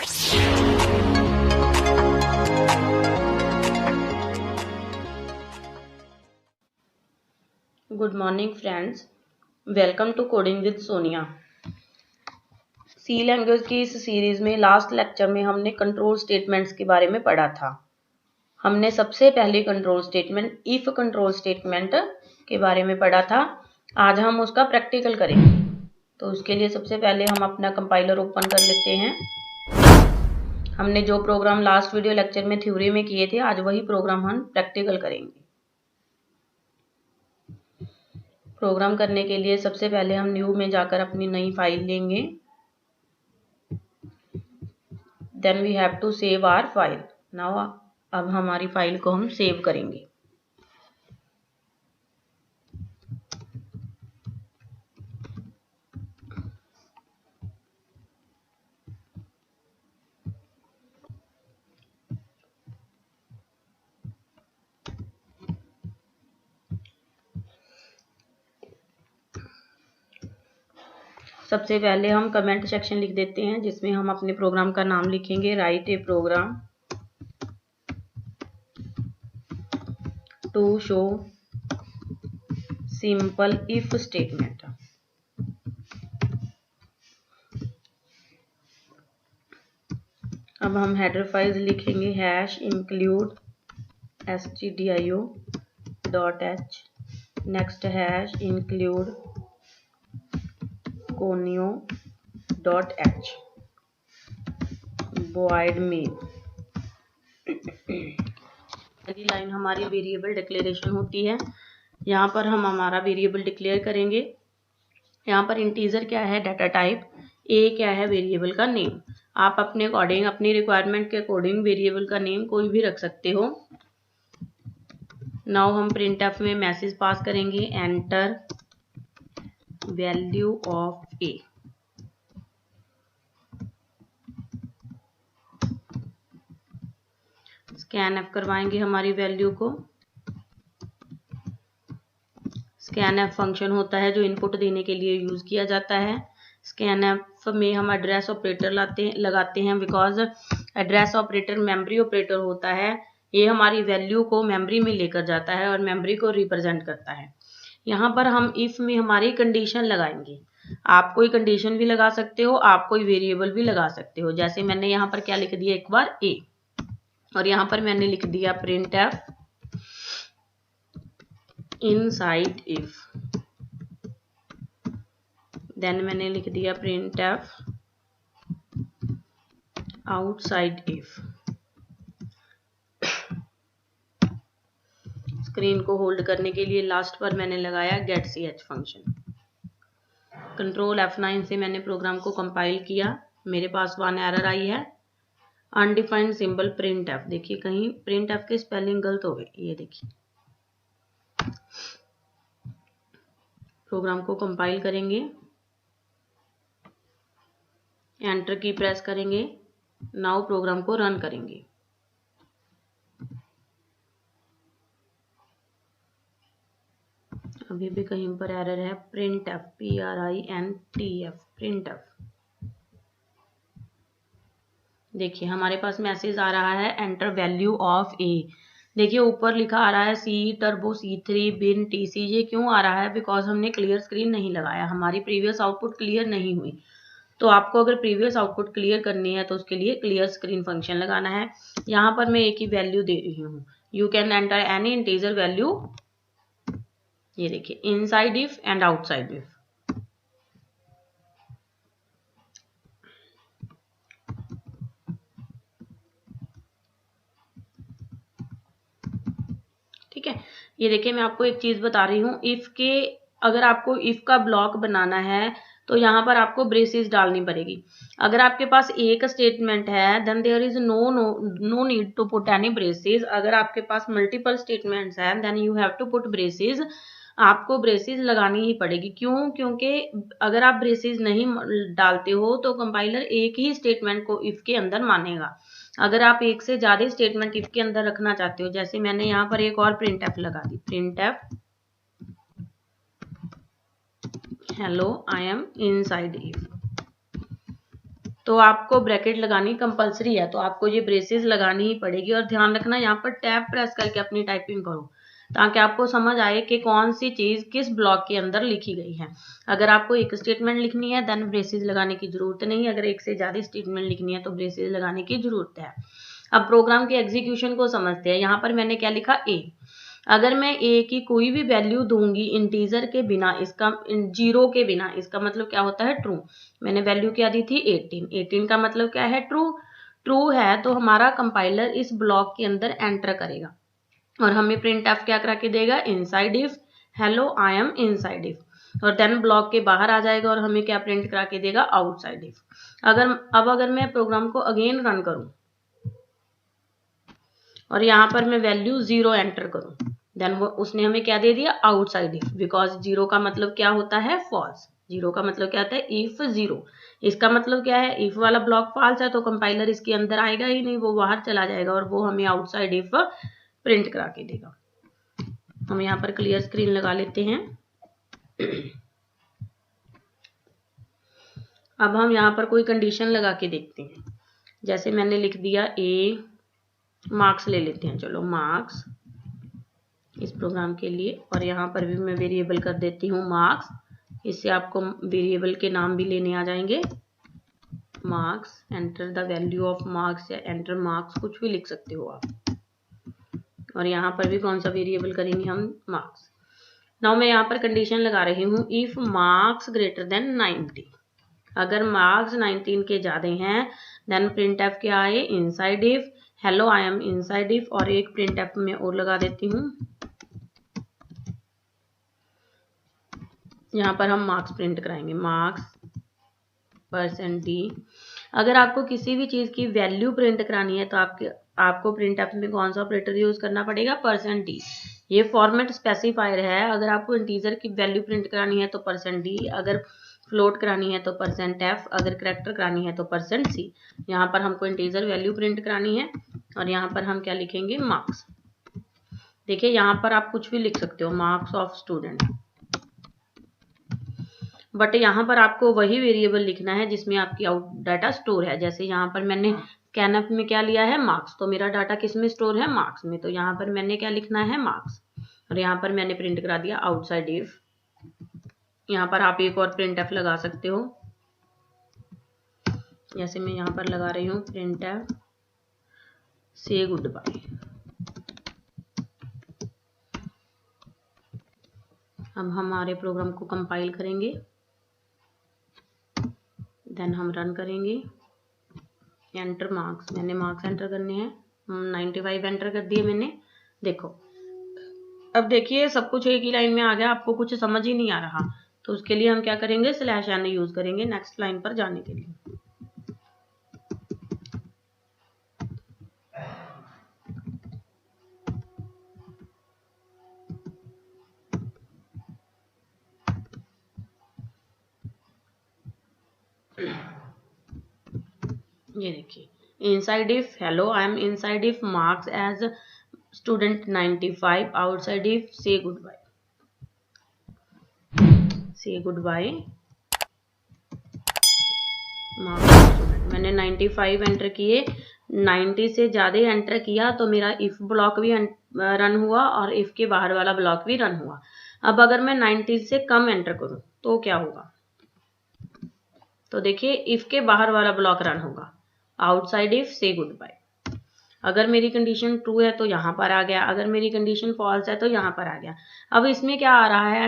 Good morning friends, welcome to coding with Sonia. C language की इस series में last lecture में हमने कंट्रोल स्टेटमेंट्स के बारे में पढ़ा था। हमने सबसे पहले control statement if control statement के बारे में पढ़ा था। आज हम उसका प्रैक्टिकल करेंगे। तो उसके लिए सबसे पहले हम अपना कंपाइलर ओपन कर लेते हैं। हमने जो प्रोग्राम लास्ट वीडियो लेक्चर में थ्योरी में किए थे, आज वही प्रोग्राम हम प्रैक्टिकल करेंगे। प्रोग्राम करने के लिए सबसे पहले हम न्यू में जाकर अपनी नई फाइल लेंगे। Then we have to save our file. Now अब हमारी फाइल को हम सेव करेंगे। सबसे पहले हम कमेंट सेक्शन लिख देते हैं, जिसमें हम अपने प्रोग्राम का नाम लिखेंगे। Write a program to show simple if statement. अब हम हेडर फाइल्स लिखेंगे hash include stdio.h, next hash include conio.h, void main। पहली लाइन हमारी वेरिएबल डिक्लेरेशन होती है। यहाँ पर हम हमारा वेरिएबल डिक्लेयर करेंगे। यहाँ पर इंटीजर क्या है, डाटा टाइप, ए क्या है, वेरिएबल का नेम। आप अपने अकॉर्डिंग, अपनी रिक्वायरमेंट के अकॉर्डिंग वेरिएबल का नेम कोई भी रख सकते हो। नाउ हम प्रिंटफ में मैसेज पास करेंगे, enter value of A. Scan F करवाएंगे हमारी वैल्यू को। स्कैन एफ फंक्शन होता है जो इनपुट देने के लिए यूज किया जाता है। स्कैन एफ में हम एड्रेस ऑपरेटर लगाते हैं, because address operator memory operator होता है। ये हमारी वैल्यू को मेमोरी में लेकर जाता है और मेमोरी को रिप्रेजेंट करता है। यहाँ पर हम इफ में हमारी कंडीशन लगाएंगे। आप कोई कंडीशन भी लगा सकते हो, आप कोई वेरिएबल भी लगा सकते हो। जैसे मैंने यहाँ पर क्या लिख दिया, एक बार ए, और यहाँ पर मैंने लिख दिया प्रिंटफ इनसाइड इफ। देन मैंने लिख दिया प्रिंटफ आउटसाइड इफ। स्क्रीन को होल्ड करने के लिए लास्ट पर मैंने लगाया get C H function. Control F9 से मैंने प्रोग्राम को कंपाइल किया। मेरे पास 1 एरर आई है, अनडिफाइंड सिंबल प्रिंटफ। देखिए कहीं प्रिंटफ की स्पेलिंग गलत हो गई, ये देखिए। प्रोग्राम को कंपाइल करेंगे, एंटर की प्रेस करेंगे। नाउ प्रोग्राम को रन करेंगे। अभी भी कहीं पर एरर है, प्रिंटफ, PRINTF, प्रिंटफ। देखिए हमारे पास मैसेज आ रहा है, एंटर वैल्यू ऑफ ए। देखिए ऊपर लिखा आ रहा है सी टर्बो C3 बिन TC। ये क्यों आ रहा है, बिकॉज हमने क्लियर स्क्रीन नहीं लगाया, हमारी प्रीवियस आउटपुट क्लियर नहीं हुई। तो आपको अगर प्रीवियस आउटपुट क्लियर करनी है तो उसके लिए क्लियर स्क्रीन फंक्शन लगाना है। यहाँ पर मैं एक ही वैल्यू दे रही हूँ, you can enter any integer value. ये देखिए inside if and outside if. ठीक है, ये देखिए मैं आपको एक चीज बता रही हूँ, इफ के अगर आपको इफ का ब्लॉक बनाना है तो यहाँ पर आपको ब्रेसेस डालनी पड़ेगी। अगर आपके पास एक स्टेटमेंट है then there is no need to put any braces. अगर आपके पास मल्टीपल स्टेटमेंट्स हैं then you have to put braces. आपको ब्रेसेस लगानी ही पड़ेगी। क्यों? क्योंकि अगर आप ब्रेसेस नहीं डालते हो तो कंपाइलर एक ही स्टेटमेंट को इफ के अंदर मानेगा। अगर आप एक से ज्यादा स्टेटमेंट इफ के अंदर रखना चाहते हो, जैसे मैंने यहाँ पर एक और प्रिंटफ लगा दी, printf hello I am inside if. तो आपको ब्रैकेट लगानी कंपलसरी है, तो आपको ये ब्रेसेस लगानी ही पड़ेगी। और ध्यान रखना यहाँ पर टैब प्रेस करके अपनी टाइपिंग करो ताकि आपको समझ आए कि कौन सी चीज किस ब्लॉक के अंदर लिखी गई है। अगर आपको एक स्टेटमेंट लिखनी है देन ब्रेसेस लगाने की जरूरत नहीं, अगर एक से ज्यादा स्टेटमेंट लिखनी है तो ब्रेसेस लगाने की जरूरत है। अब प्रोग्राम के एग्जीक्यूशन को समझते हैं। यहाँ पर मैंने क्या लिखा, ए। अगर मैं ए की कोई भी वैल्यू दूंगी इंटीजर के बिना, इसका जीरो के बिना, इसका मतलब क्या होता है, ट्रू। मैंने वैल्यू क्या दी थी, 18। 18 का मतलब क्या है, ट्रू। ट्रू है तो हमारा कंपाइलर इस ब्लॉक के अंदर एंटर करेगा और हमें प्रिंट एफ क्या करा के देगा, inside if hello I am inside if, और देन ब्लॉक के बाहर आ जाएगा और हमें क्या प्रिंट करा के देगा, आउटसाइड इफ। अगर मैं प्रोग्राम को अगेन रन करूं और यहाँ पर मैं वैल्यू 0 एंटर करूं, देन वो उसने हमें क्या दे दिया, आउटसाइड इफ। बिकॉज 0 का मतलब क्या होता है, फॉल्स। 0 का मतलब क्या होता है, इफ 0। इसका मतलब क्या है, इफ वाला ब्लॉक फॉल्स है तो कंपाइलर इसके अंदर आएगा ही नहीं, वो बाहर चला जाएगा और वो हमें आउटसाइड इफ प्रिंट करा के देगा। हम यहाँ पर क्लियर स्क्रीन लगा लेते हैं। अब हम यहाँ पर कोई कंडीशन लगा के देखते हैं। जैसे मैंने लिख दिया ए, मार्क्स ले लेते हैं, चलो मार्क्स इस प्रोग्राम के लिए, और यहाँ पर भी मैं वेरिएबल कर देती हूँ मार्क्स। इससे आपको वेरिएबल के नाम भी लेने आ जाएंगे। Marks, enter the value of marks या एंटर मार्क्स, कुछ भी लिख सकते हो आप। और यहाँ पर भी कौन सा वेरिएबल करेंगे हम, मार्क्स। नाउ मैं यहाँ पर कंडीशन लगा रही हूँ, इफ मार्क्स ग्रेटर देन 90। अगर मार्क्स 19 के ज्यादा हैं देन प्रिंट एफ क्या आए, inside if hello I am inside if, और एक प्रिंट एफ में और लगा देती हूँ। यहाँ पर हम मार्क्स प्रिंट कराएंगे, मार्क्स %d। अगर आपको किसी भी चीज की वैल्यू प्रिंट करानी है तो आपको प्रिंट एफ में कौन सा ऑपरेटर यूज करना पड़ेगा, %d। ये फॉर्मेट स्पेसिफायर है। अगर आपको इंटीजर की वैल्यू प्रिंट करानी है तो %d, अगर फ्लोट करानी है तो %f, अगर करैक्टर करानी है तो %c। यहाँ पर हमको इंटीजर वैल्यू प्रिंट करानी है और यहाँ पर हम क्या लिखेंगे, मार्क्स। देखिए यहाँ पर आप कुछ भी लिख सकते हो, मार्क्स ऑफ स्टूडेंट, बट यहाँ पर आपको वही वेरिएबल लिखना है जिसमें आपकी आउट डाटा स्टोर है। जैसे यहाँ पर मैंने स्कैनअप में क्या लिया है, मार्क्स, तो मेरा डाटा किस में स्टोर है, मार्क्स में, तो यहाँ पर मैंने क्या लिखना है, मार्क्स, और यहाँ पर मैंने प्रिंट करा दिया आउटसाइड इफ। यहाँ पर आप एक और प्रिंट एफ लगा सकते हो, जैसे मैं यहाँ पर लगा रही हूँ प्रिंट एफ से गुड बाय। अब हमारे प्रोग्राम को कंपाइल करेंगे, देन हम रन करेंगे। एंटर मार्क्स, मैंने मार्क्स एंटर करने हैं, 95 एंटर कर दिए मैंने। देखो अब देखिए सब कुछ एक ही लाइन में आ गया, आपको कुछ समझ ही नहीं आ रहा, तो उसके लिए हम क्या करेंगे, /n यूज करेंगे नेक्स्ट लाइन पर जाने के लिए। ये देखिए, inside if hello I am inside if marks as student 95, outside if से गुड बाय, से गुड बाय मार्क्स स्टूडेंट। मैंने 95 एंटर किए, 90 से ज्यादा एंटर किया तो मेरा इफ ब्लॉक भी रन हुआ और इफ के बाहर वाला ब्लॉक भी रन हुआ। अब अगर मैं 90 से कम एंटर करूं तो क्या होगा, तो देखिए इफ के बाहर वाला ब्लॉक रन होगा, आउटसाइड इफ से गुड बाय। अगर मेरी कंडीशन ट्रू है तो यहाँ पर आ गया, अगर मेरी कंडीशन फॉल्स है तो यहाँ पर आ गया। अब इसमें क्या आ रहा है,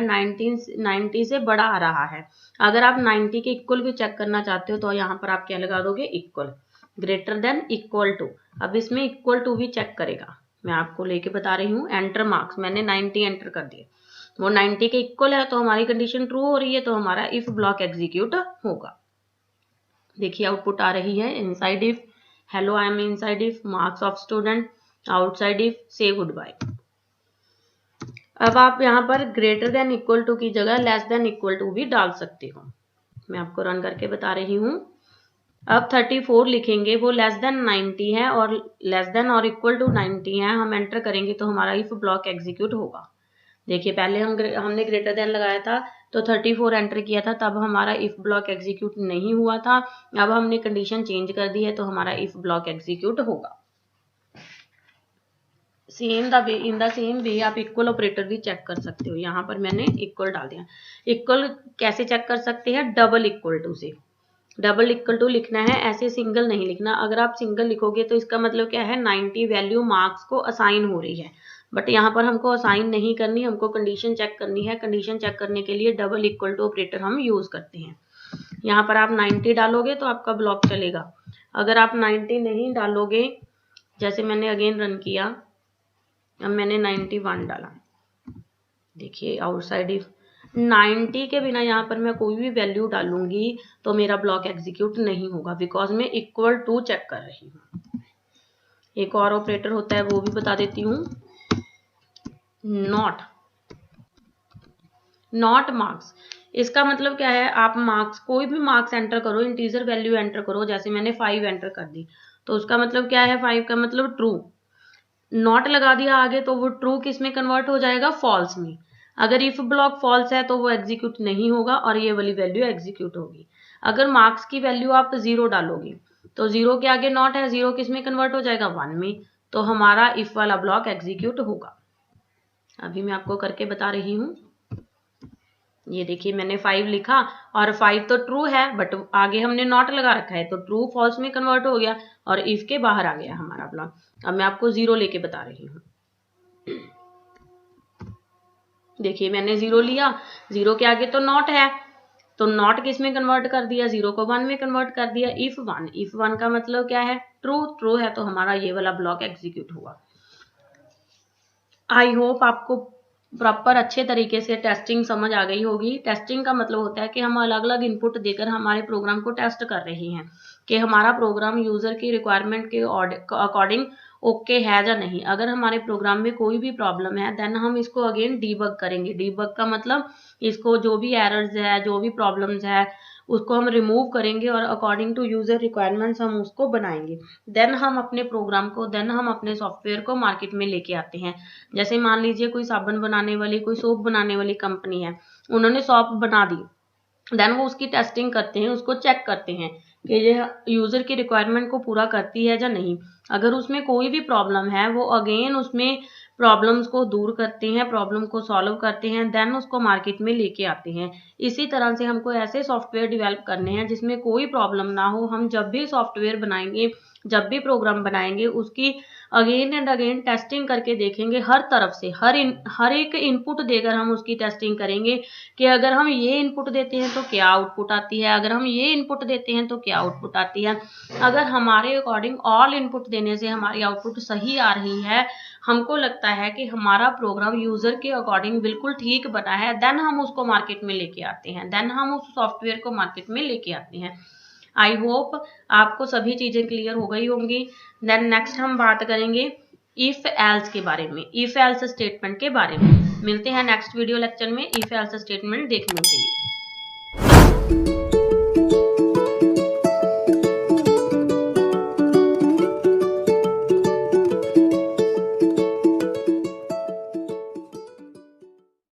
90 से बड़ा आ रहा है। अगर आप 90 के इक्वल भी चेक करना चाहते हो तो यहाँ पर आप क्या लगा दोगे, equal, greater than, equal to. अब इसमें इक्वल टू भी चेक करेगा, मैं आपको लेके बता रही हूँ। एंटर मार्क्स, मैंने 90 एंटर कर दिए, वो 90 के इक्वल है तो हमारी कंडीशन ट्रू हो रही है, तो हमारा इफ ब्लॉक एग्जीक्यूट होगा। देखिए आउटपुट आ रही है, inside if hello I am inside if marks of student, outside if से गुड बाय। अब आप यहाँ पर ग्रेटर देन इक्वल टू की जगह लेस देन इक्वल टू भी डाल सकते हो, मैं आपको रन करके बता रही हूँ। अब 34 लिखेंगे, वो लेस देन 90 है और लेस देन और इक्वल टू 90 है, हम एंटर करेंगे तो हमारा इफ ब्लॉक एग्जीक्यूट होगा। देखिए पहले हमने ग्रेटर देन लगाया था तो 34 एंटर किया था, तब हमारा इफ ब्लॉक एग्जीक्यूट नहीं हुआ था। अब हमने कंडीशन चेंज कर दी है तो हमारा इफ ब्लॉक एग्जीक्यूट होगा। इन द सेम वे आप इक्वल ऑपरेटर भी चेक कर सकते हो। यहाँ पर मैंने इक्वल डाल दिया। इक्वल कैसे चेक कर सकते हैं? डबल इक्वल टू से। डबल इक्वल टू लिखना है, ऐसे सिंगल नहीं लिखना। अगर आप सिंगल लिखोगे तो इसका मतलब क्या है, 90 वैल्यू मार्क्स को असाइन हो रही है, बट यहाँ पर हमको असाइन नहीं करनी, हमको कंडीशन चेक करनी है। कंडीशन चेक करने के लिए डबल इक्वल टू ऑपरेटर हम यूज करते हैं। यहाँ पर आप 90 डालोगे तो आपका ब्लॉक चलेगा। अगर आप 90 नहीं डालोगे, जैसे मैंने अगेन रन किया, अब मैंने 91 डाला, देखिए आउटसाइड इफ 90 के बिना यहाँ पर मैं कोई भी वैल्यू डालूंगी तो मेरा ब्लॉक एग्जीक्यूट नहीं होगा, बिकॉज मैं इक्वल टू चेक कर रही हूँ। एक और ऑपरेटर होता है, वो भी बता देती हूँ, नॉट मार्क्स। इसका मतलब क्या है, आप मार्क्स, कोई भी मार्क्स एंटर करो, इंटीजर वैल्यू एंटर करो, जैसे मैंने 5 एंटर कर दी, तो उसका मतलब क्या है, 5 का मतलब ट्रू। नॉट लगा दिया आगे तो वो ट्रू किस में कन्वर्ट हो जाएगा, फॉल्स में। अगर इफ ब्लॉक फॉल्स है तो वो एग्जीक्यूट नहीं होगा और ये वाली वैल्यू एग्जीक्यूट होगी। अगर मार्क्स की वैल्यू आप 0 डालोगे तो 0 के आगे नॉट है, 0 किस में कन्वर्ट हो जाएगा, 1 में, तो हमारा इफ वाला ब्लॉक एग्जीक्यूट होगा। अभी मैं आपको करके बता रही हूँ। ये देखिए मैंने 5 लिखा और 5 तो ट्रू है, बट आगे हमने नॉट लगा रखा है तो ट्रू फॉल्स में कन्वर्ट हो गया और इफ के बाहर आ गया हमारा ब्लॉक। अब मैं आपको 0 लेके बता रही हूँ। देखिए मैंने 0 लिया, 0 के आगे तो नॉट है, तो नॉट किस में कन्वर्ट कर दिया, 0 को 1 में कन्वर्ट कर दिया। इफ 1 का मतलब क्या है, ट्रू है, तो हमारा ये वाला ब्लॉक एग्जीक्यूट हुआ। आई होप आपको प्रॉपर अच्छे तरीके से टेस्टिंग समझ आ गई होगी। टेस्टिंग का मतलब होता है कि हम अलग अलग इनपुट देकर हमारे प्रोग्राम को टेस्ट कर रहे हैं कि हमारा प्रोग्राम यूजर की रिक्वायरमेंट के अकॉर्डिंग ओके है या नहीं। अगर हमारे प्रोग्राम में कोई भी प्रॉब्लम है देन हम इसको अगेन डीबग करेंगे। डीबग का मतलब इसको जो भी एरर्स है, जो भी प्रॉब्लम्स है, उसको हम रिमूव करेंगे और अकॉर्डिंग टू यूजर रिक्वायरमेंट्स हम उसको बनाएंगे। देन हम अपने प्रोग्राम को, देन हम अपने सॉफ्टवेयर को मार्केट में लेके आते हैं। जैसे मान लीजिए कोई साबुन बनाने वाली, कोई सोप बनाने वाली कंपनी है, उन्होंने सोप बना दी, देन वो उसकी टेस्टिंग करते हैं, उसको चेक करते हैं कि ये यूजर की रिक्वायरमेंट को पूरा करती है या नहीं। अगर उसमें कोई भी प्रॉब्लम है, वो अगेन उसमें प्रॉब्लम्स को दूर करते हैं, प्रॉब्लम को सॉल्व करते हैं, देन उसको मार्केट में लेके आते हैं। इसी तरह से हमको ऐसे सॉफ्टवेयर डेवलप करने हैं जिसमें कोई प्रॉब्लम ना हो। हम जब भी सॉफ्टवेयर बनाएंगे, जब भी प्रोग्राम बनाएंगे, उसकी अगेन एंड अगेन टेस्टिंग करके देखेंगे, हर तरफ से हर एक इनपुट देकर हम उसकी टेस्टिंग करेंगे कि अगर हम ये इनपुट देते हैं तो क्या आउटपुट आती है, अगर हम ये इनपुट देते हैं तो क्या आउटपुट आती है। अगर हमारे अकॉर्डिंग ऑल इनपुट देने से हमारी आउटपुट सही आ रही है, हमको लगता है कि हमारा प्रोग्राम यूजर के अकॉर्डिंग बिल्कुल ठीक बना है, देन हम उसको मार्केट में लेके आते हैं, देन हम उस सॉफ्टवेयर को मार्केट में लेके आते हैं। आई होप आपको सभी चीजें क्लियर हो गई होंगी। देन नेक्स्ट हम बात करेंगे इफ एल्स के बारे में, इफ एल्स स्टेटमेंट के बारे में। मिलते हैं नेक्स्ट वीडियो लेक्चर में इफ एल्स स्टेटमेंट देखने के लिए।